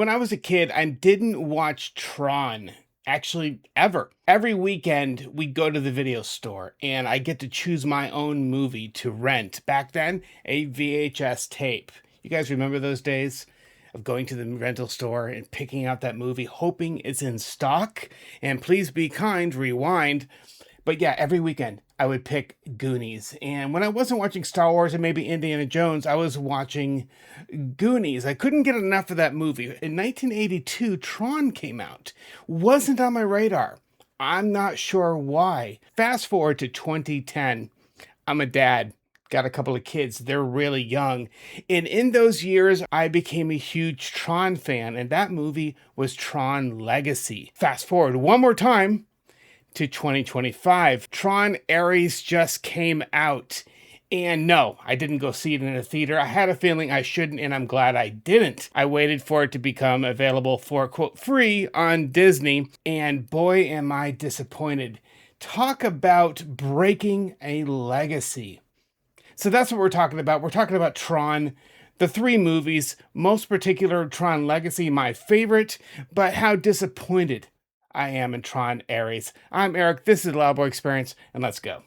When I was a kid, I didn't watch Tron. Actually, ever. Every weekend, we go to the video store and I get to choose my own movie to rent. Back then, a VHS tape. You guys remember those days of going to the rental store and picking out that movie, hoping it's in stock? And please be kind, rewind. But yeah, every weekend I would pick Goonies. And when I wasn't watching Star Wars and maybe Indiana Jones, I was watching Goonies. I couldn't get enough of that movie. In 1982, Tron came out. Wasn't on my radar. I'm not sure why. Fast forward to 2010. I'm a dad. Got a couple of kids. They're really young. And in those years, I became a huge Tron fan. And that movie was Tron Legacy. Fast forward one more time to 2025. Tron Ares just came out. And no, I didn't go see it in a theater. I had a feeling I shouldn't, and I'm glad I didn't. I waited for it to become available for, quote, free on Disney. And boy, am I disappointed. Talk about breaking a legacy. So that's what we're talking about. We're talking about Tron. The three movies, most particular Tron Legacy, my favorite, but how disappointed I am in Tron Ares. I'm Eric, this is Loudboy Experience, and let's go.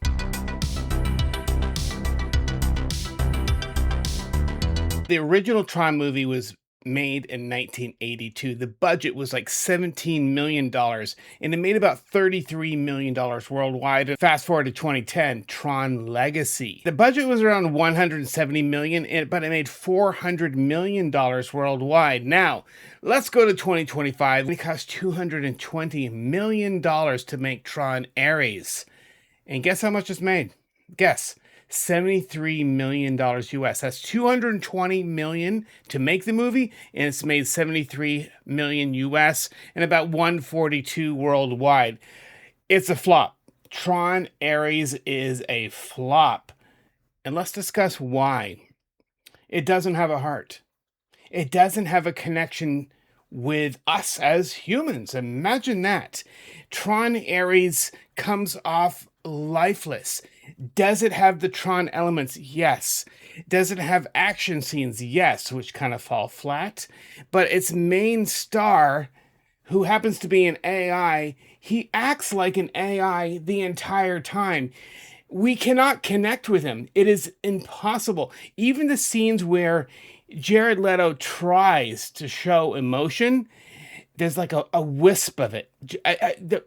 The original Tron movie was made in 1982. The budget was like $17 million, and it made about $33 million worldwide. Fast forward to 2010, Tron Legacy. The budget was around $170 million, but it made $400 million worldwide. Now, let's go to 2025. It cost $220 million to make Tron Ares. And guess how much it's made? Guess. $73 million US. That's $220 million to make the movie, and it's made $73 million US and about $142 worldwide. It's a flop. Tron Ares is a flop. And let's discuss why. It doesn't have a heart. It doesn't have a connection with us as humans. Imagine that. Tron Ares comes off lifeless. Does it have the Tron elements? Yes. Does it have action scenes? Yes, which kind of fall flat. But its main star, who happens to be an AI, he acts like an AI the entire time. We cannot connect with him. It is impossible. Even the scenes where Jared Leto tries to show emotion, there's like a wisp of it.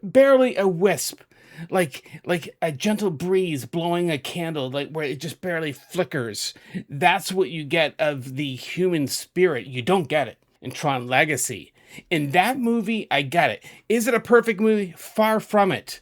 Barely a wisp. Like a gentle breeze blowing a candle, like where it just barely flickers. That's what you get of the human spirit. You don't get it in Tron Legacy. In that movie, I get it. Is it a perfect movie? Far from it.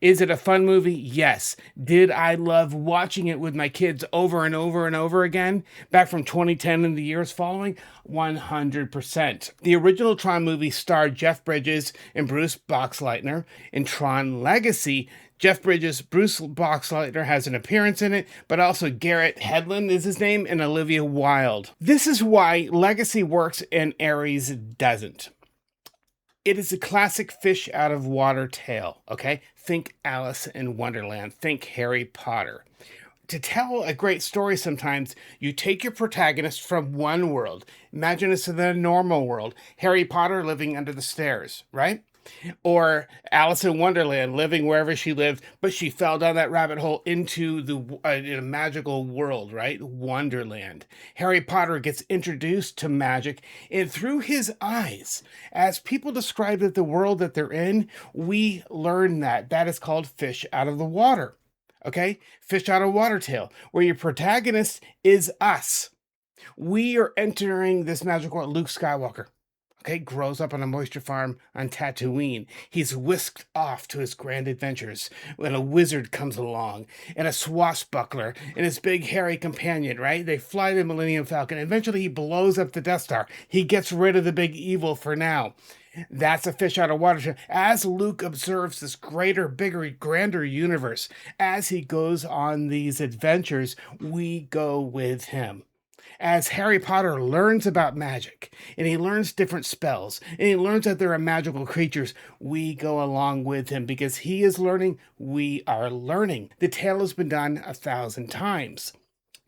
Is it a fun movie? Yes. Did I love watching it with my kids over and over and over again? Back from 2010 and the years following? 100%. The original Tron movie starred Jeff Bridges and Bruce Boxleitner. In Tron Legacy, Jeff Bridges, Bruce Boxleitner has an appearance in it, but also Garrett Hedlund is his name, and Olivia Wilde. This is why Legacy works and Ares doesn't. It is a classic fish out of water tale, okay? Think Alice in Wonderland. Think Harry Potter. To tell a great story, sometimes you take your protagonist from one world. Imagine it's in the normal world. Harry Potter living under the stairs, right? Or Alice in Wonderland living wherever she lived, but she fell down that rabbit hole into the in a magical world, right? Wonderland. Harry Potter gets introduced to magic, and through his eyes, as people describe it, the world that they're in, we learn that. That is called fish out of the water. Okay? Fish out of water tale, where your protagonist is us. We are entering this magical world. Luke Skywalker. Okay, grows up on a moisture farm on Tatooine. He's whisked off to his grand adventures when a wizard comes along and a swashbuckler and his big hairy companion, right? They fly the Millennium Falcon. Eventually, he blows up the Death Star. He gets rid of the big evil for now. That's a fish out of water. As Luke observes this greater, bigger, grander universe, as he goes on these adventures, we go with him. As Harry Potter learns about magic, and he learns different spells, and he learns that there are magical creatures, we go along with him because he is learning, we are learning. The tale has been done 1,000 times.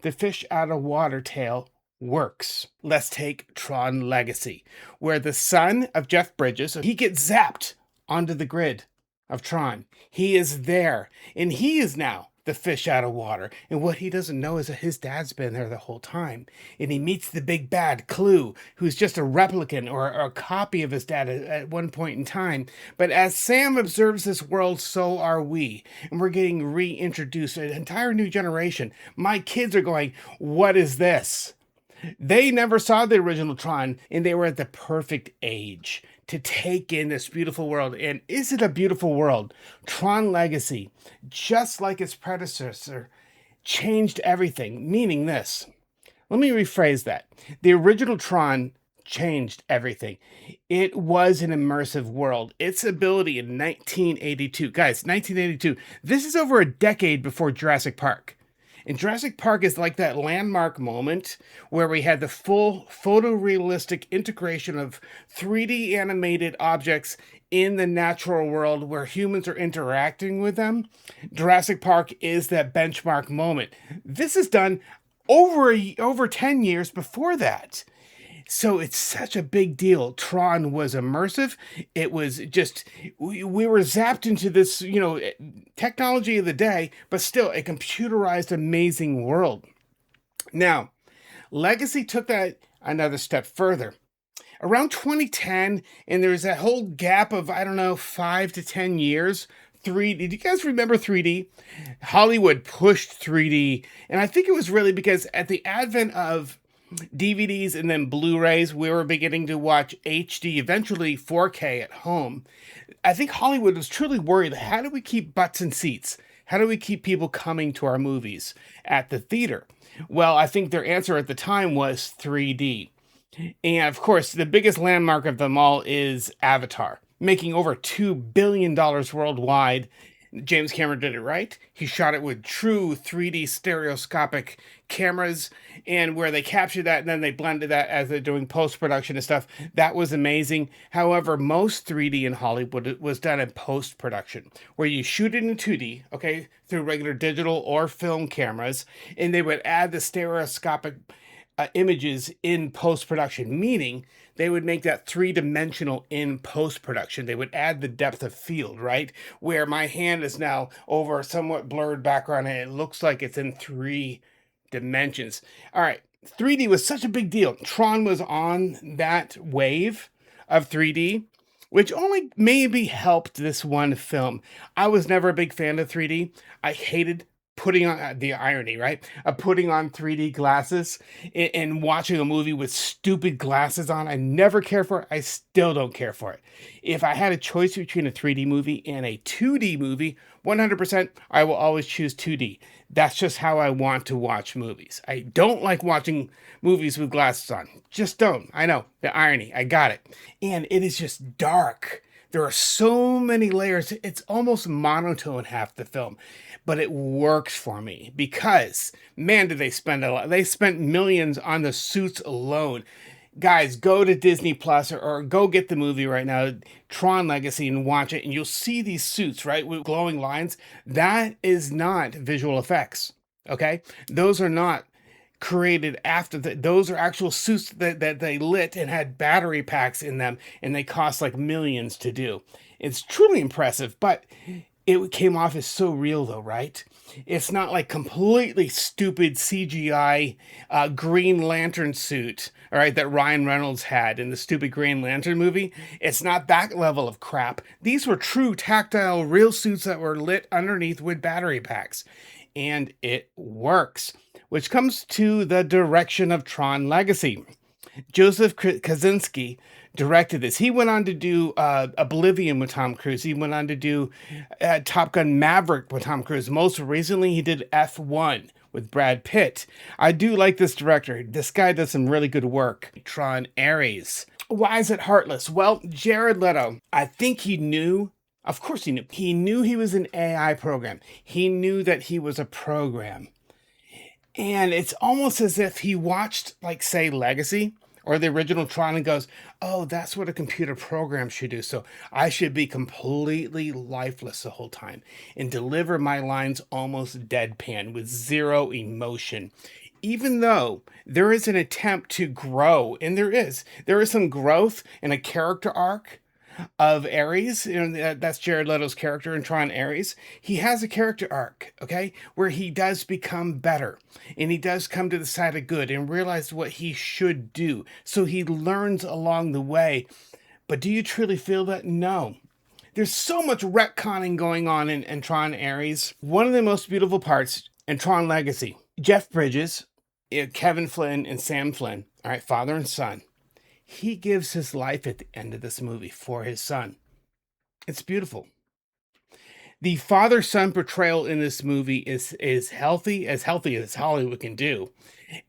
The fish out of water tale works. Let's take Tron Legacy, where the son of Jeff Bridges, he gets zapped onto the grid of Tron. He is there, and he is now the fish out of water. And what he doesn't know is that his dad's been there the whole time. And he meets the big bad Clue, who's just a replicant or a copy of his dad at one point in time. But as Sam observes this world, so are we. And we're getting reintroduced, an entire new generation. My kids are going, what is this? They never saw the original Tron, and they were at the perfect age to take in this beautiful world. And is it a beautiful world? Tron Legacy, just like its predecessor, changed everything, meaning this. Let me rephrase that. The original Tron changed everything. It was an immersive world. Its ability in 1982, guys, 1982, this is over a decade before Jurassic Park. And Jurassic Park is like that landmark moment where we had the full photorealistic integration of 3D animated objects in the natural world where humans are interacting with them. Jurassic Park is that benchmark moment. This is done over 10 years before that. So it's such a big deal. Tron was immersive. It was just, we were zapped into this, technology of the day, but still a computerized, amazing world. Now, Legacy took that another step further. Around 2010, and there was that whole gap of, 5 to 10 years. 3D. Do you guys remember 3D? Hollywood pushed 3D. And I think it was really because at the advent of DVDs and then Blu-rays, we were beginning to watch HD, eventually 4K at home. I think Hollywood was truly worried, how do we keep butts in seats? How do we keep people coming to our movies at the theater? Well, I think their answer at the time was 3D. And of course, the biggest landmark of them all is Avatar, making over $2 billion worldwide. James Cameron did it right. He shot it with true 3D stereoscopic cameras, and where they captured that and then they blended that as they're doing post-production and stuff. That was amazing. However, most 3D in Hollywood was done in post-production, where you shoot it in 2D, okay, through regular digital or film cameras, and they would add the stereoscopic images in post-production, meaning they would make that three-dimensional in post-production. They would add the depth of field, right? Where my hand is now over a somewhat blurred background and it looks like it's in 3 dimensions. All right, 3D was such a big deal. Tron was on that wave of 3D, which only maybe helped this one film. I was never a big fan of 3D. I hated putting on the irony, right? Of putting on 3D glasses and watching a movie with stupid glasses on. I never cared for it. I still don't care for it. If I had a choice between a 3D movie and a 2D movie, 100%, I will always choose 2D. That's just how I want to watch movies. I don't like watching movies with glasses on. Just don't. I know, the irony. I got it. And it is just dark. There are so many layers. It's almost monotone half the film, but it works for me because, man, did they spend a lot. They spent millions on the suits alone. Guys, go to Disney Plus or go get the movie right now, Tron Legacy, and watch it. And you'll see these suits, right, with glowing lines. That is not visual effects, okay? Those are not created after those are actual suits that they lit and had battery packs in them, and they cost like millions to do. It's truly impressive, but it came off as so real though, right? It's not like completely stupid CGI Green Lantern suit, all right, that Ryan Reynolds had in the stupid Green Lantern movie. It's not that level of crap. These were true tactile real suits that were lit underneath with battery packs, and it works. Which comes to the direction of Tron Legacy. Joseph Kosinski directed this. He went on to do Oblivion with Tom Cruise. He went on to do Top Gun Maverick with Tom Cruise. Most recently, he did F1 with Brad Pitt. I do like this director. This guy does some really good work. Tron Ares. Why is it heartless? Well, Jared Leto, I think he knew. Of course he knew. He knew he was an AI program. He knew that he was a program. And it's almost as if he watched, like, say, Legacy or the original Tron and goes, oh, that's what a computer program should do. So I should be completely lifeless the whole time and deliver my lines almost deadpan with zero emotion. even though there is an attempt to grow, and there is some growth and a character arc of Ares, that's Jared Leto's character in Tron Ares. He has a character arc, okay, where he does become better and he does come to the side of good and realize what he should do. So he learns along the way. But do you truly feel that? No. There's so much retconning going on in Tron Ares. One of the most beautiful parts in Tron Legacy, Jeff Bridges, Kevin Flynn, and Sam Flynn, all right, father and son, he gives his life at the end of this movie for his son. It's beautiful. The father son portrayal in this movie is healthy as Hollywood can do,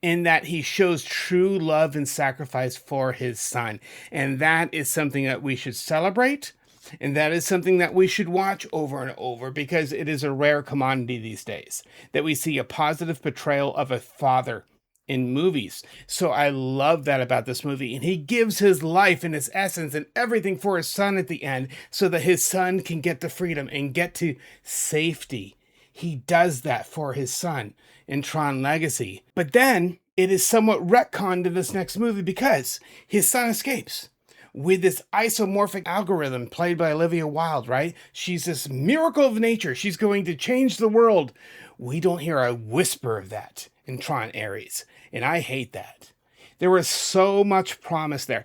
in that he shows true love and sacrifice for his son. And that is something that we should celebrate. And that is something that we should watch over and over, because it is a rare commodity these days that we see a positive portrayal of a father in movies. So I love that about this movie. And he gives his life and his essence and everything for his son at the end so that his son can get to freedom and get to safety. He does that for his son in Tron Legacy. But then it is somewhat retconned in this next movie because his son escapes with this isomorphic algorithm played by Olivia Wilde, right? She's this miracle of nature. She's going to change the world. We don't hear a whisper of that in Tron Ares, and I hate that. There was so much promise there.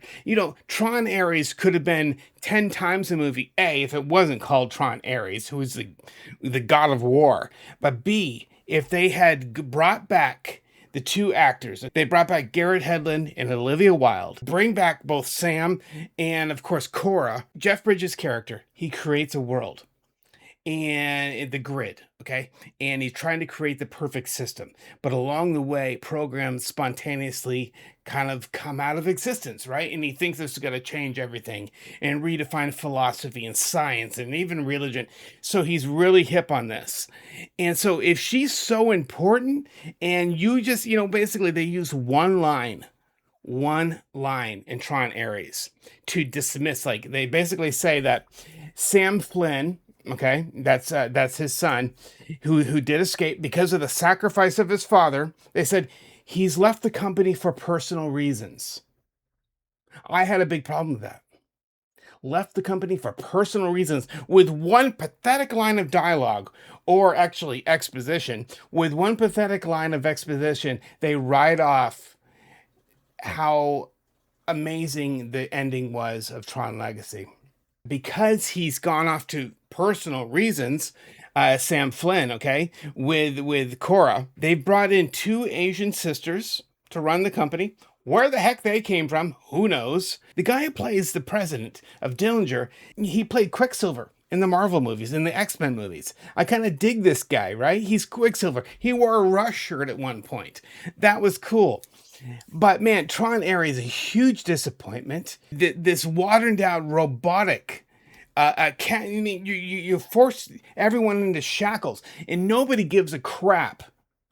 Tron Ares could have been 10 times the movie, A, if it wasn't called Tron Ares, who is the god of war, but B, if they had brought back the two actors. They brought back Garrett Hedlund and Olivia Wilde. Bring back both Sam and, of course, Cora. Jeff Bridges' character, he creates a world and the grid, okay? And he's trying to create the perfect system. But along the way, programs spontaneously kind of come out of existence, right? And he thinks this is going to change everything and redefine philosophy and science and even religion. So he's really hip on this. And so if she's so important and you just, basically they use one line in Tron Ares to dismiss, like they basically say that Sam Flynn, okay, that's his son, who did escape because of the sacrifice of his father. They said he's left the company for personal reasons. I had a big problem with that. Left the company for personal reasons with one pathetic line of dialogue, or actually exposition. With one pathetic line of exposition, they write off how amazing the ending was of Tron Legacy. Because he's gone off to personal reasons, Sam Flynn, okay, with Cora, they brought in two Asian sisters to run the company. Where the heck they came from, who knows? The guy who plays the president of Dillinger, he played Quicksilver in the Marvel movies, in the X-Men movies. I kind of dig this guy, right? He's Quicksilver. He wore a Rush shirt at one point. That was cool. But man, Tron Ares is a huge disappointment. This watered down robotic, you force everyone into shackles, and nobody gives a crap.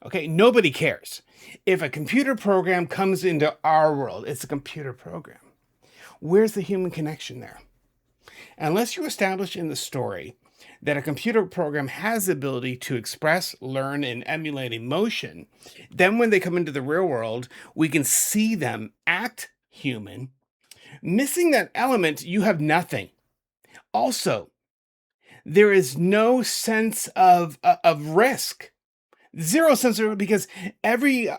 Okay, nobody cares. If a computer program comes into our world, it's a computer program. Where's the human connection there? Unless you establish in the story that a computer program has the ability to express, learn, and emulate emotion, then when they come into the real world, we can see them act human. Missing that element, you have nothing. Also, there is no sense of risk. Zero sense of, because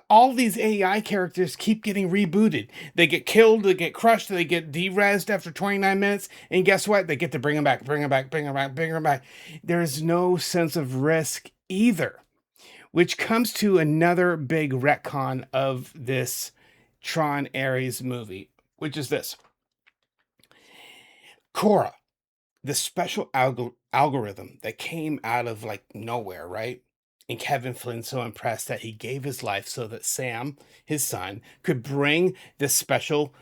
all these AI characters keep getting rebooted. They get killed, they get crushed, they get de-rezzed after 29 minutes, and guess what? They get to bring them back. There's no sense of risk either, which comes to another big retcon of this Tron Ares movie, which is this. Cora, the special algorithm that came out of like nowhere, right? And Kevin Flynn so impressed that he gave his life so that Sam, his son, could bring this special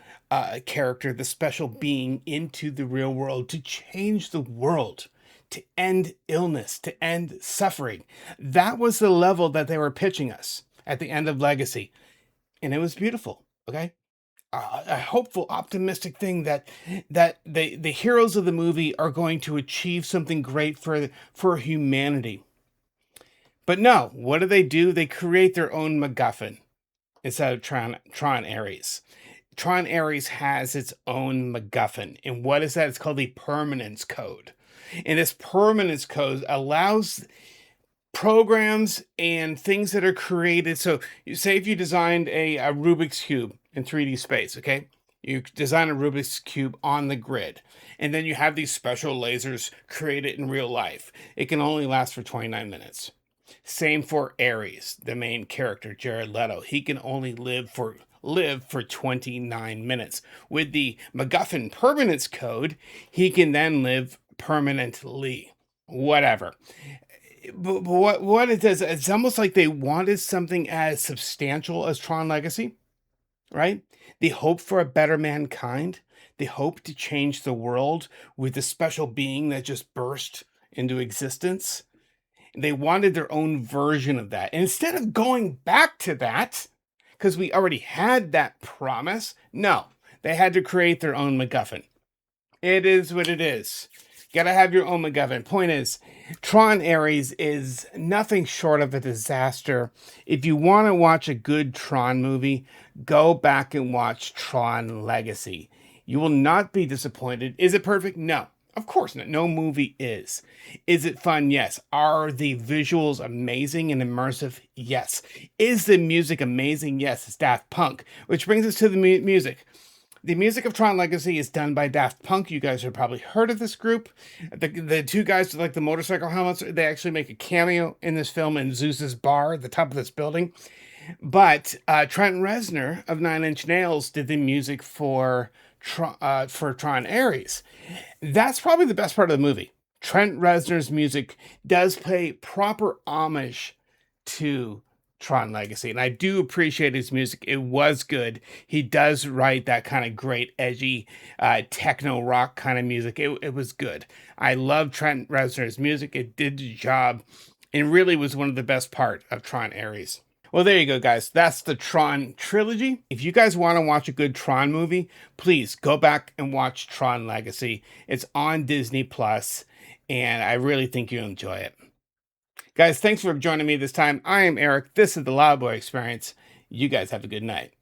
character, the special being into the real world to change the world, to end illness, to end suffering. That was the level that they were pitching us at the end of Legacy. And it was beautiful, okay? A hopeful, optimistic thing that the heroes of the movie are going to achieve something great for humanity. But no, what do? They create their own MacGuffin. instead of Tron Ares. Tron Ares has its own MacGuffin. And what is that? It's called the permanence code. And this permanence code allows programs and things that are created. So, you say if you designed a Rubik's Cube in 3D space, okay? You design a Rubik's Cube on the grid, and then you have these special lasers created in real life. It can only last for 29 minutes. Same for Ares, the main character, Jared Leto. He can only live for 29 minutes. With the MacGuffin permanence code, he can then live permanently. Whatever. But what it does, it's almost like they wanted something as substantial as Tron Legacy, right? They hope for a better mankind. They hope to change the world with a special being that just burst into existence. They wanted their own version of that. And instead of going back to that, because we already had that promise, no, they had to create their own MacGuffin. It is what it is. Gotta have your own MacGuffin. Point is, Tron Ares is nothing short of a disaster. If you want to watch a good Tron movie, go back and watch Tron Legacy. You will not be disappointed. Is it perfect? No. Of course not. No movie is. Is it fun? Yes. Are the visuals amazing and immersive? Yes. Is the music amazing? Yes. It's Daft Punk. Which brings us to the music. The music of Tron Legacy is done by Daft Punk. You guys have probably heard of this group. The two guys with like the motorcycle helmets, they actually make a cameo in this film in Zeus's bar at the top of this building. But Trent Reznor of Nine Inch Nails did the music for Tron Ares. That's probably the best part of the movie. Trent Reznor's music does pay proper homage to Tron Legacy, and I do appreciate his music. It was good. He does write that kind of great, edgy, techno rock kind of music. It was good. I love Trent Reznor's music. It did the job, and really was one of the best part of Tron Ares. Well, there you go, guys. That's the Tron trilogy. If you guys want to watch a good Tron movie, please go back and watch Tron Legacy. It's on Disney Plus, and I really think you'll enjoy it. Guys, thanks for joining me this time. I am Eric. This is the Loudboy Experience. You guys have a good night.